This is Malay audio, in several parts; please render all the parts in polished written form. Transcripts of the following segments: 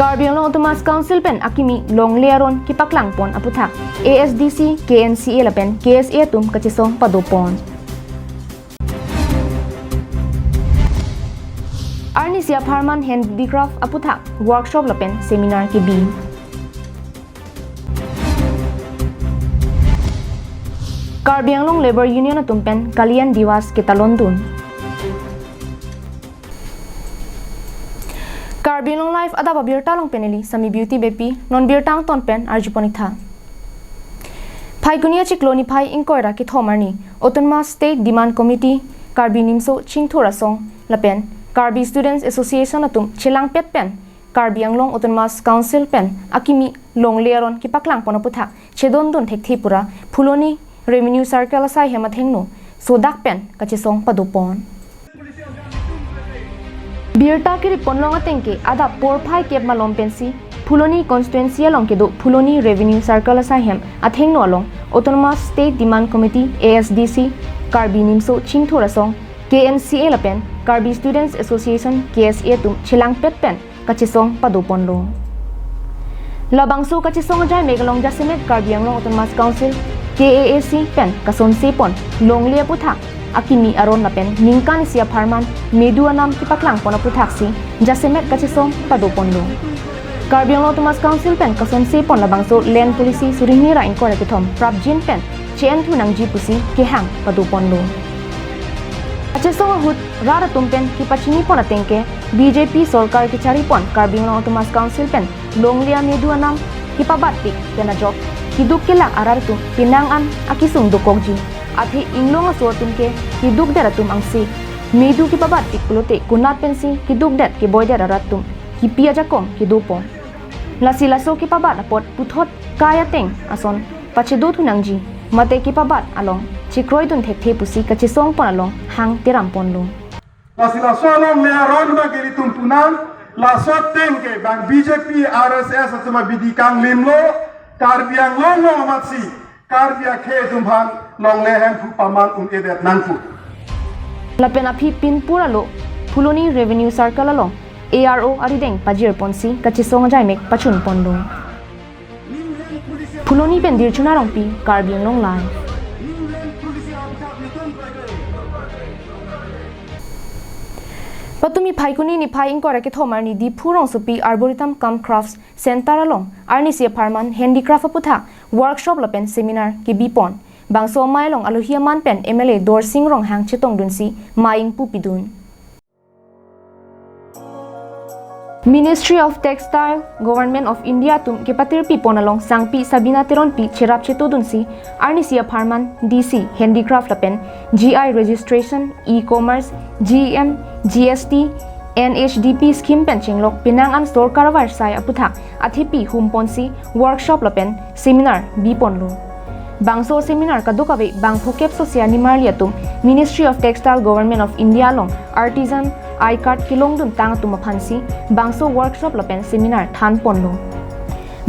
Karbi Anglong Autonomous Council pen akimi long learon kipaklang pon aputhak ASDC KNCA lapen KSA tum kachisong padopon. Arnisia Parman Handicraft aputhak workshop lapen seminar kibi. Karbi Anglong Labor Union atumpen kalian diwas kita London. Karbi Anglong Life Adap Abirta long peneli sami beauty bepi non birtang ton pen arjuponitha. Pai kunia chikloni pai inkoira ki thomarni Autonomous State Demand Committee Karbi nimso chingthora song lapen Karbi Students Association atum chilang pet pen Karbi Anglong Autonomous Council pen akimi long learon ki paklang ponaputhak chedon don thekthi pura phuloni revenue circle asai hemathengno sodak pen kachisong padopon. Birta ki riponlong atengke ada porphai kep malom pensi phuloni constituency along ke do phuloni revenue circle asai hem athengno along Autonomous State Demand Committee ASDC Karbi nimso chingthora song KNCA lapen Karbi Students Association KSA tum chilang pet pen kachisong padopon lo. Labangso kachisong jai megalong jasemet Karbi Anglong Autonomous Council KAAC pen kason sepon long lia puthak akimi aron lapen ningkan sia Parman medu anam kipaklang pona puthak si jasemet kachisong padopon lo. Karbi Anglong Autonomous Council pen kason sepon labangso land policy surini ra inkora kithom prabjin pen chen thu nang ji pusi kehang padopon lo. Kachisong hut rara tumpen kipachini pona tengke BJP sarkar ki chari pon Karbi Anglong Autonomous Council pen long lia medu anam kipabatik tena job hiduk kelak arartu pinangan akisung dukogji athi inglong asortum ke hiduk deratum angsi medu ki babat tikpulote kunat pensi hiduk det ki boy deraratum hipi aja kom hidupo lasilaso ki pabat apot puthot kaya teng ason pachedo thunangji mate ki pabat along chikroi dun thekhe pusi kachisong pon along hang tiram pon lo lasilaso along me aron ba geli tumpunan lasot teng ke bang BJP RSS atuma bidi kang limlo Karbi Anglong long amatsi Karbi akhe dumhan long lehem pu paman edet nangpu lapen aphi pinpura lo phuloni revenue circle along ARO arideng pajir ponsi kachisong jai mek pachun pondo phuloni pen dirchuna rongpi Karbi Anglong lai Patumi Paikuni ni Pai Inkora ke thomar ni di phurong supi Arboretum Cum Crafts Center along Arnisia Parman Handicraft aputha workshop lapen seminar ki bipon bangso mailong alohia man pen MLA Dor Singh rong hang chitong dunsi maing pupidun Ministry of Textile Government of India tum ke patir pi ponalong sangpi Sabina Teron pi cherap cheto dunsi Arnisia Parman DC Handicraft lapen GI registration e-commerce GM GST NHDP scheme penchinglok pinangan store karavar sai aputhak athipi humponsi workshop lapen seminar biponlo bangso seminar kadukawe bangphokep sosia nimarliatum Ministry of Textile Government of India long artisan I-card kilong dun tang tumaphansi bangso workshop lapen seminar than ponlo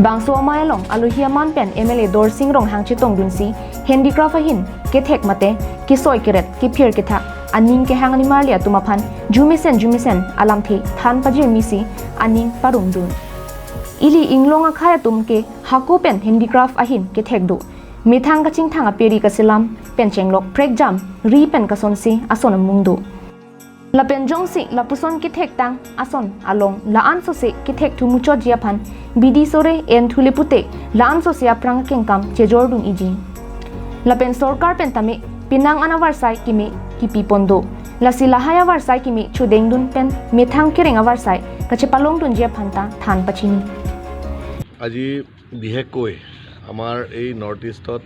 bangso amayalong aluhia man pen MLA Dor Singh rong hang chitong dunsi handicraft ahin kethek mate kisoi kiret kiphir kitha aning ke hang animalia tumaphan jumisen alam the than pajir misi aning parumdun ili inglong akhaya tumke hako pen handicraft ahin kethek do mithang ka chingthang aperi ka silam pen chenglok prek jam ri pen ka sonsi ason mungdu lapen jongsi lapuson kithek tang ason along laan so se kithek thu mucho jiaphan bidi sore en thulepute laan so sia prang kengkam chejordung iji lapen sarkar pen tame pinang anawar sai kimi kipi pondo lasila haya war sai kimi chudengdun pen mithang kireng awar sai kachepalong dun jiaphan ta than pachini আজি বিশেষকৈ আমাৰ এই নৰ্থ ইষ্টত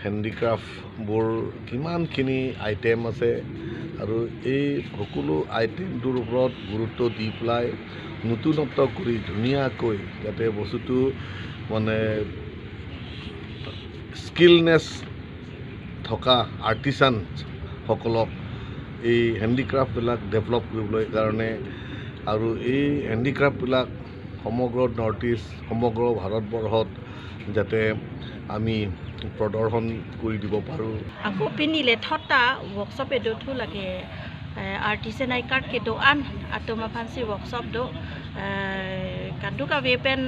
হেণ্ডিক্ৰাফ্ট বোৰ কিমানখিনি আইটেম আছে আৰু এই সকলো আইটেমটোৰ ওপৰত গুৰুত্ব দি পেলাই নতুনত্ব কৰি ধুনীয়াকৈ যাতে বস্তুটো মানে স্কিলনেছ থকা আৰ্টিচান সকলক এই হেণ্ডিক্ৰাফ্টবিলাক ডেভেলপ কৰিবলৈ কাৰণে আৰু এই হেণ্ডিক্ৰাফ্টবিলাক সমগ্ৰ নৰ্থ ইষ্ট সমগ্ৰ ভাৰতবৰ্ষত যাতে আমি প্ৰদৰ্শন কৰি দিব পাৰোঁ আকৌ পিনিলে থটা ৱৰ্কশ্বপ এডোথো লাগে artisan I card ke do an atoma fancy workshop do กันทุกเวเป็น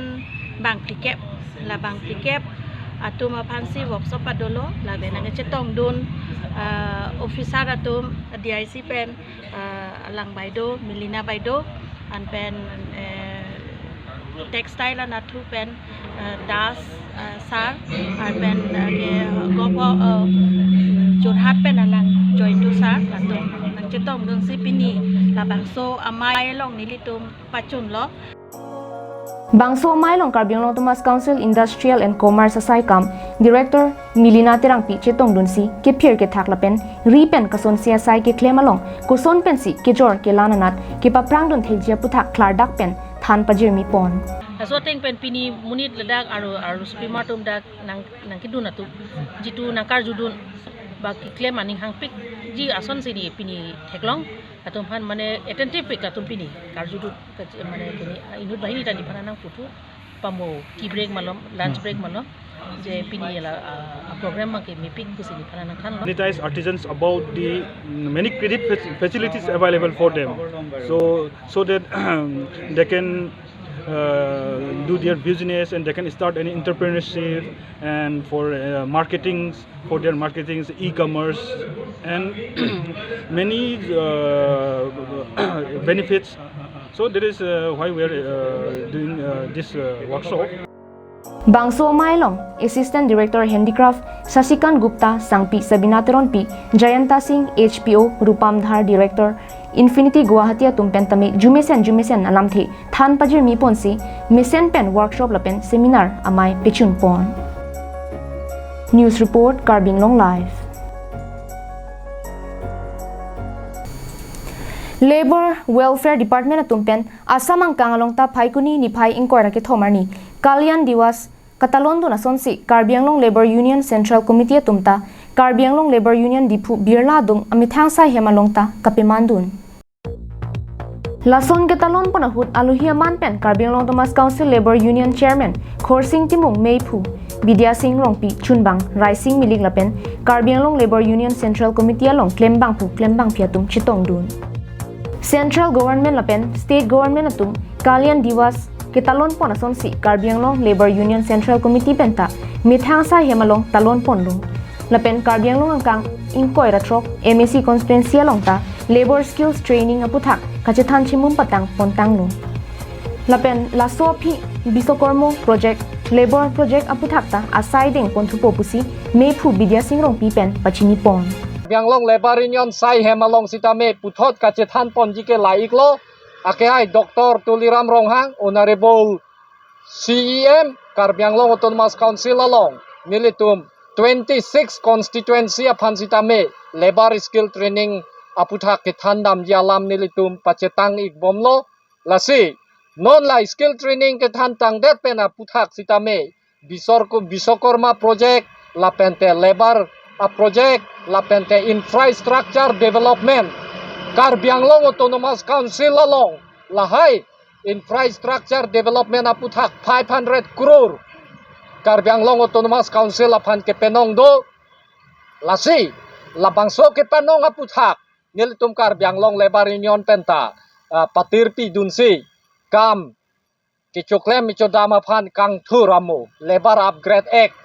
บางพลิเก็บละบางพลิเก็บatum apansi workshop padolo la benang cetong dun officer atum DIC pen alang baido Milina baido an pen textile an atu pen das sar an pen ke gopo jorhat pen alang join tu sar atum nang cetong dun si pini la bangso amai long nilitum pacun lo Bangso Amay long Karbiang Long Thomas Council Industrial and Commerce Asai Kam Director Milina Terangpi Chetong Dunsi ke phir ke thaklapen ripen kason sia sai ke klema long kuson pensi ke jor ke lananat ke paprang don theljia puthak klardak pen than pajir mi pon so teng pen pini munit ledak aru supimatum dak nang kidun atu jitu nakar judun ba ki klem aning hangpik ji ason sini pini theklong atum phan mane attentive pik atum pini karjudu mane kini inut bahini tadi pananang putu pamo tea break malom lunch break malom je pini la program ma ke mipik kusini pananang khan monetize artisans about the many credit facilities available for them so that they can do their business and they can start any entrepreneurship and for marketing for their marketing e-commerce and many benefits so that is why we are doing this workshop. Bangso Amay long Assistant Director Handicraft Sasikan Gupta Sangpi Sabinateron Pi Jayanta Singh HPO Rupamdhar Director Infinity Guwahati Tumpentami Jumesen Alamthi Than Pajir Mi Ponsi Misen Pen Workshop Lapen Seminar Amay Pichun Pon News Report Karbiang Long Live Labor Welfare Department Tumpen Asamang Kangalong Ta Phaikuni ni Phai Inquiry ke Thomarni Kalyan Diwas Katalon do nasonsi Karbiang Long Labor Union Central Committee tumta Karbiang Long Labor Union Dipu Birla dung amithang sai hemalongta kapimandun Lason Katalon ponahut aluhiaman pen Karbiang Long Thomas Council Labor Union Chairman Khorsing Timung Meipu Vidya Singh Rongpi Chunbang Raising Milik Lapen Karbiang Long Labor Union Central Committee along Klembang Phiatum Chitong dun Central Government Lapen State Government atum Kalyan Diwas Kitalon pon asonsi Karbiang Long Labor Union Central Committee penta mithang sa hemalong talon pon lung lapen Karbiang Long angkang ingkoi ratrok MAC constituency longta labor skills training aputhak kachethan chimum patang pontang lung lapen lasopi bisokormo project labor project aputhak ta asai ding ponthupo pusi mephu Vidya Singh Rongpi pen pachini pon Karbiang Long Labor Union sai hemalong sitame puthot kachethan pon jike laiklo Akai Dr. Tuliram Ronghang, Honorable CEM, Karbiang Long Autonomous Council along, Militum 26 constituency Pansitame, labor skill training Aputhak Kethandam Yalam Militum Pachetang Igbomlo, Lasi, non-life skill training Ketantang Depen Aputhak Sitame, Bisokorma project, Lapente labor project, Lapente infrastructure development. Karbiang Long Autonomous Council along Lahai Infrastructure Development aputhak 500 crore Karbiang Long Autonomous Council apan kepenong do Lasi Labangso kepenong aputhak Nilitum Karbiang Long Labor Union penta Patirpi Dunsi Kam Kichuklem Ichodama pan Kang Thuramu Labor Upgrade Act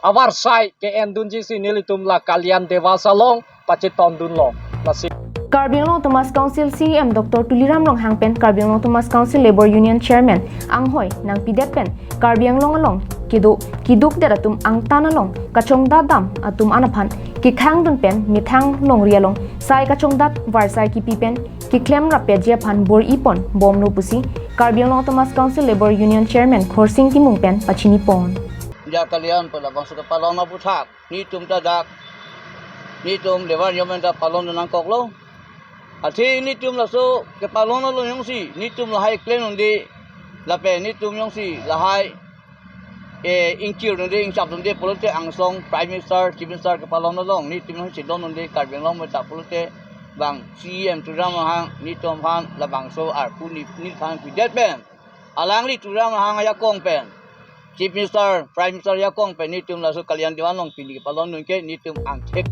Awar sai ke endunji si nilitum la Kalyan Dewasa long Pachiton dunlong Lasi Karbiang Long Thomas Council CEM Dr. Tuliram Ronghang pen Karbiang Long Thomas Council Labor Union Chairman Anghoy nang pidet pen Karbiang Long along kiduk deratum angtan along kachong dadam atum anaphan ki khang dun pen mithang long rialong sai kachong dat varsai ki pipen ki klem rapya phan bor ipon bom no pusi Karbiang Long Thomas Council Labor Union Chairman Khorsing Timung pen pachini pon ya kalian pada bangsa kepala na puthak ni tum dadak ni tum Labor Union da palon nang koklo Ati ni tum laso kepalon lo yung si ni tum lahai claim nundi lape ni tum yung si lahai ingkir nundi ingchap nundi polote angsong Prime Minister Chief Minister kepalon long ni tum yung si don nundi Karbiang Long meta polote bang CM turam hang ni tum han labang so ar puni ni kan pidet ben alang li turam hang ya kong pen Chief Minister Prime Minister ya kong pen ni tum laso Kalyan Diwan long pili kepalon nundi ni tum angtek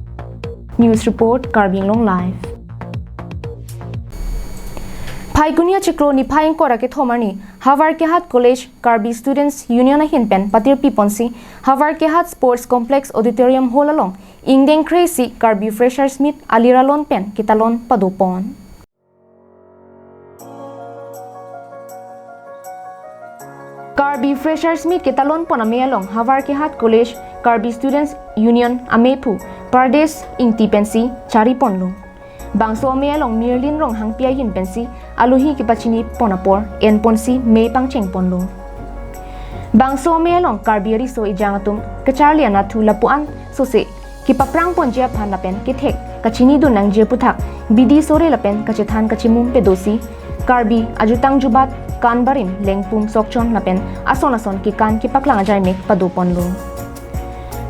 News Report Karbiang Long Live Phaigunia chikro ni phaing kora ke thomani Harvard ke hat college Karbi students union a hin pen patir piponsi Harvard ke hat sports complex auditorium hall along ingdeng crazy Karbi fresher smith aliralon pen kitalon padopon Karbi fresher smith kitalon poname along Harvard ke hat college Karbi students union amepu pardes ingti pensi chari ponlo Bangso me along Merlin rong hang pia yin pensi aluhi ki pachini ponapor en ponsi me pangcheng ponlo Bangso me along Karbiari so ijangatum kacharli anathu lapuan so se ki paprang ponjia phan lapen ki thek kachini du nang je puthak bidi sore lapen kachethan kachimum pedosi Karbi ajutang jubat kanbarim lengpum sokchon lapen ason ki kan ki paklang ajai mek padu ponlo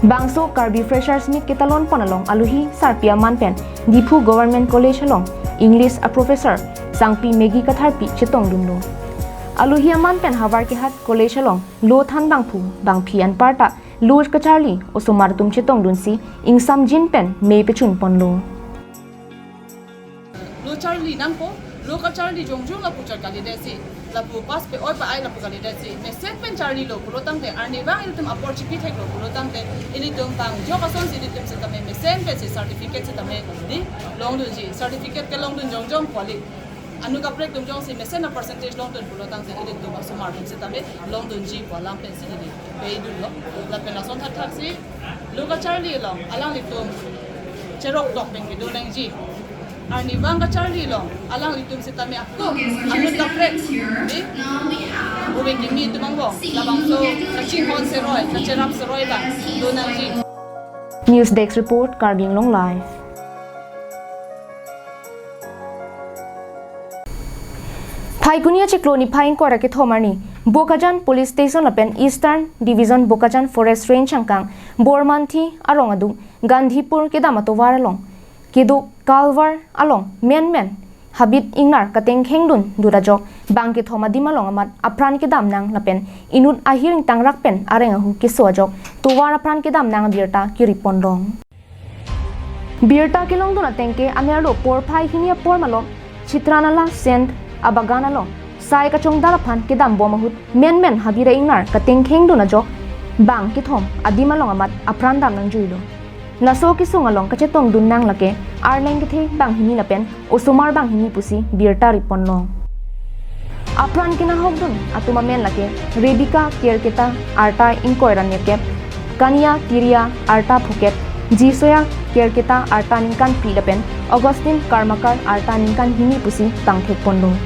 Bangso Karbi fresher smith kitalon ponalong aluhi sarpia manpen Dipu Government College along English a professor sangpi megi katharpi chetong dumlo aluhi aman pen Harvard ke hat college along lo than bangphu bangphi an parta lo kacharli osomar tum chetong dunsi ingsam jin pen me pechun ponlo lo charli nangpo lo kacharli jongjong la puchar kalidesi la pu pas pe oi pa ai la pu kalidesi me set pen charli lo pulo tangte arni bang itum opportunity thek lo pulo tangte ili tum bang jo ka son si itum se tame me sen pe se certificate se tame di long dun ji certificate ke long dun jongjong quali anu ka prek tum jong si me sen percentage long dun pulo tangte ili tum asomar dun se tame long dun ji walam pen si ili pe dun lo la pen ason that thak si lo kacharli lo alang itum cherok dok pen ke do lang ji Arni bang kacharli long alang itum si tame aku anu ka prek di uwe kimi tumang bo labang so kaching hon seroi kacherap seroi bang do nang ji News Desk report Karbing Long Live Phaigunia chikloni phaing kora ke thomarni Bokajan Police Station lapen Eastern Division Bokajan Forest Range changkang Bormanthi arong adu Gandhipur ke damatowar along Kedu Kalwar along men habit ingnar kateng khengdun durajok bangke thoma dimalong amat apran ke dam nang lapen inut ahiring tangrak pen areng ahu ke sojok tuwar apran ke dam nang birta ki ripondong birta ke long duna tengke amerlo por phai hinia por malom chitranala send abagana long sai ka chong dalapan ke dam bomahut men habira ingnar kateng khengdun ajok bang ke thom adimalong amat apran dam nang juilo Naso ki sungalong kachetong dunang lake arleng ke the bang hini lapen osumar bang hini pusi birta riponlong apran kina hogdun atuma men lake Rebecca Kerketa arta inkoiran nekep Kania Kiria arta phuket Jisoya Kerketa arta ninkan pilapen Augustine Karmakar arta ninkan hini pusi tangthek ponlong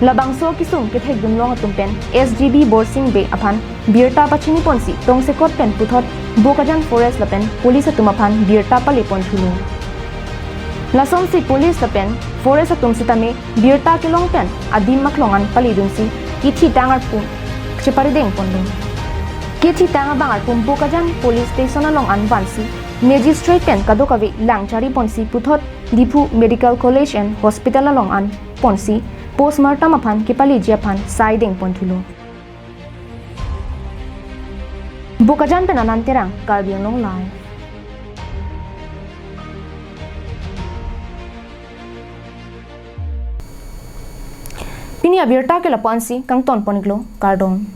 Labangso kisung ke thek dunlong atumpen SGB Borsing Bay aphan birta pachini ponsi tongsekot pen puthot Bokajan Forest lapen police atumaphan birta palipon thulu Lason si police lapen forest atum sitame birta kilong pen adim maklongan palidunsi kithi tangar pu cheparideng pondong kithi tanga bangar pum Bokajan Police Station along anbansi magistrate pen kadokawi langchari ponsi puthot Dipu Medical College and Hospital along an ponsi postmortem aphan kipali jiaphan siding ponthulu Bokajan penanan terang Karbing Long Live Pini abirta ke lapansi kang ton poniglo Kardon